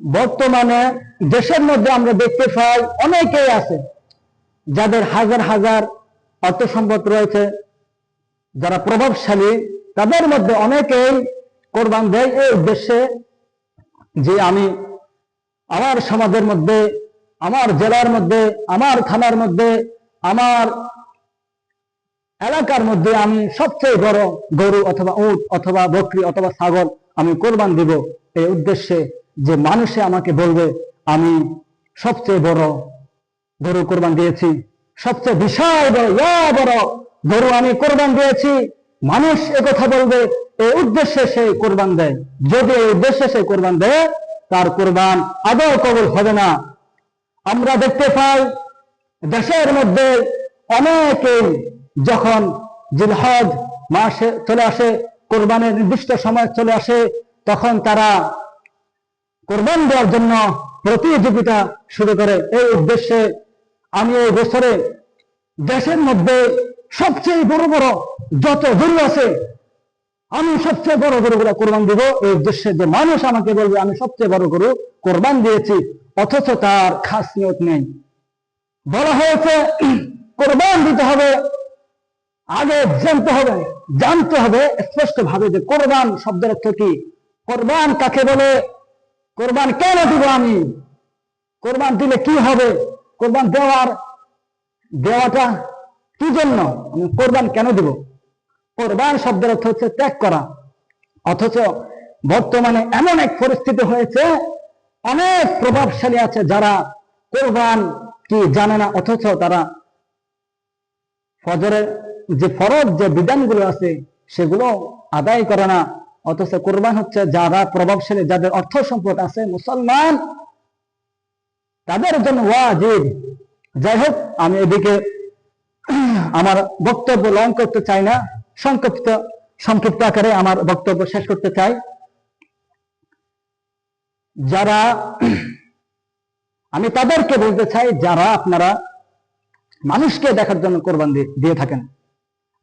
বর্তমানে দেশের মধ্যে আমরা দেখতে পাই অনেকেই আছে যাদের হাজার হাজার অর্থ সম্পদ রয়েছে, যারা প্রভাবশালী, তাদের মধ্যে অনেকেই কোরবান দেয় এই উদ্দেশ্যে যে আমি আমার সমাজের মধ্যে, আমার জেলার মধ্যে, আমার থানার মধ্যে, আমার এলাকার মধ্যে আমি সবচেয়ে বড় গরু অথবা উট অথবা বকরি অথবা ছাগল আমি কোরবান দিব, এই উদ্দেশ্যে যে মানুষে আমাকে বলবে আমি সবচেয়ে বড় গরু কোরবান দিয়েছি, সবচেয়ে বিশাল বড় গরু আমি কোরবান দিয়েছি, মানুষ একথা বলবে, এই উদ্দেশ্যে সে কোরবান দেয়। যদি এই উদ্দেশ্যে সে কোরবান দেয়, তার কোরবান আদৌ কবুল হবে না। আমরা দেখতে পাই দেশের মধ্যে অনেকেই যখন জিলহজ মাসে চলে আসে, কোরবানের নির্দিষ্ট সময় চলে আসে, তখন তারা কোরবান দেওয়ার জন্য প্রতিযোগিতা শুরু করে। এই উদ্দেশ্যে আমি এই বছরে দেশের মধ্যে সবচেয়ে বড় বড় যত গরু আছে আমি সবচেয়ে বড় গরুগুলো কোরবান দিব, এই উদ্দেশ্যে যে মানুষ আমাকে বলবে আমি সবচেয়ে বড় গরু কোরবান দিয়েছি, অথচ তার খাস নিয়ত নেই। বলা হয়েছে কোরবান দিতে হবে, আগে জানতে হবে স্পষ্ট ভাবে যে কোরবান শব্দের অর্থ কি, কোরবান কাকে বলে, কোরবান কেন দিব, আমি কোরবান দিলে কি হবে, কোরবান দেওয়াটা কি জন্য, আমি কোরবান কেন দিব। কোরবান শব্দের অর্থ হচ্ছে ত্যাগ করা। অথচ বর্তমানে এমন এক পরিস্থিতি হয়েছে, অনেক প্রভাবশালী আছে যারা কোরবান কি জানে না, অথচ তারা ফজরের যে ফরজ যে বিধানগুলো আছে সেগুলো আদায় করে না। অথচ কোরবান হচ্ছে যারা প্রভাবশালী, যাদের অর্থ সম্পদ আছে, মুসলমান, তাদের জন্য ওয়াজিব। যাই হোক, আমি এদিকে আমার বক্তব্য লং করতে চাই না, সংক্ষিপ্ত আকারে আমার বক্তব্য শেষ করতে চাই। যারা আমি তাদেরকে বলতে চাই, যারা আপনারা মানুষকে দেখার জন্য কোরবান দিয়ে থাকেন,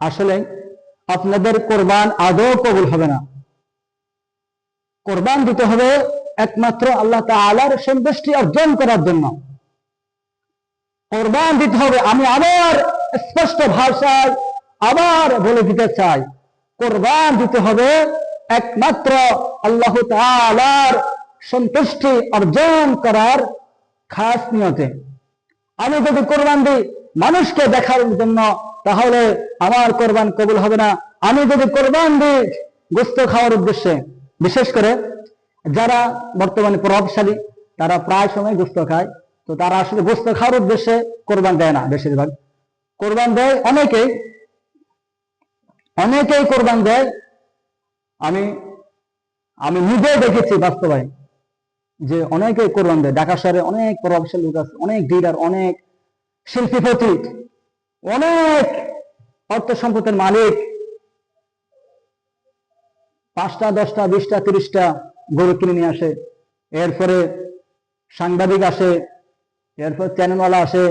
আসলে আপনাদের কোরবান আদৌ কবুল হবে না। কোরবান দিতে হবে একমাত্র আল্লাহ তাআলার সন্তুষ্টি অর্জন করার জন্য কোরবান দিতে হবে। আমি আবার স্পষ্ট ভাষায় আবার বলে দিতে চাই, কোরবান দিতে হবে একমাত্র আল্লাহ তাআলার সন্তুষ্টি অর্জন করার খাস নিয়তে। আমি যদি কোরবান দিই মানুষকে দেখার জন্য, তাহলে আমার কোরবান কবুল হবে না। আমি যদি কোরবান দিই গোশত খাওয়ার উদ্দেশ্যে, বিশেষ করে যারা বর্তমানে প্রভাবশালী, তারা প্রায় সময় গোশত খায়, তো তারা আসলে গোশত খাওয়ার উদ্দেশ্যে কোরবান দেয় না। বেশিরভাগ কোরবান দেয় অনেকেই কোরবান দেয়। আমি নিজে দেখেছি বাস্তবায় যে অনেকেই কোরবান দেয়। ঢাকা শহরে অনেক প্রভাবশালী লোক আছে, অনেক ডিলার, অনেক শিল্পীপতি, অনেক অর্থ সম্পদের মালিক, 5টা 10টা 20টা 30টা গরু কিনে নিয়ে আসে। এরপরে সাংবাদিক আসে, এরপর চ্যানেলওয়ালা আসে,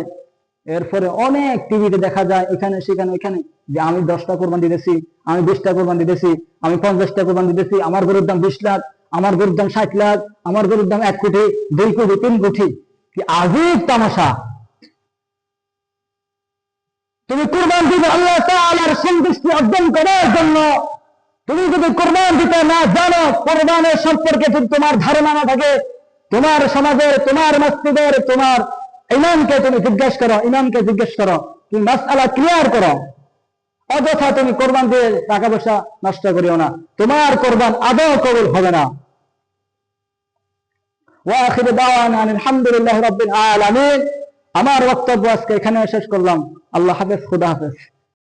এরপরে অনেক টিভিতে দেখা যায় এখানে সেখানে এখানে যে আমি 10টা কোরবান দিতেছি, আমি 20টা কোরবান দিতেছি, আমি 50টা কোরবান দিতেছি, আমার গরুর দাম 20 লাখ, আমার গরুর দাম 60 লাখ, আমার গরুর দাম 1 কোটি 2 কোটি 3 কোটি। কি আজীব তামাশা! তুমি কোরবান দিবে আল্লাহ তাআলার সন্তুষ্টি অর্জন করার জন্য। তুমি যদি কোরবান দিতে না জানো, কোরবানের সম্পর্কে যদি তোমার ধারণা না থাকে, তোমার সমাজের, তোমার মসজিদের, তোমার ইমামকে তুমি জিজ্ঞেস করো, তুমি মাসআলা ক্লিয়ার করো। অযথা তুমি কোরবান দিয়ে টাকা পয়সা নষ্ট করিও না, তোমার কোরবান আদৌ কবুল হবে না। ওয়া আখিরু দাওয়ানা আলহামদুলিল্লাহি রাব্বিল আলামিন। আমার বক্তব্য আজকে এখানে শেষ করলাম। আল্লাহ হাফেজ, খুদা হাফেজ।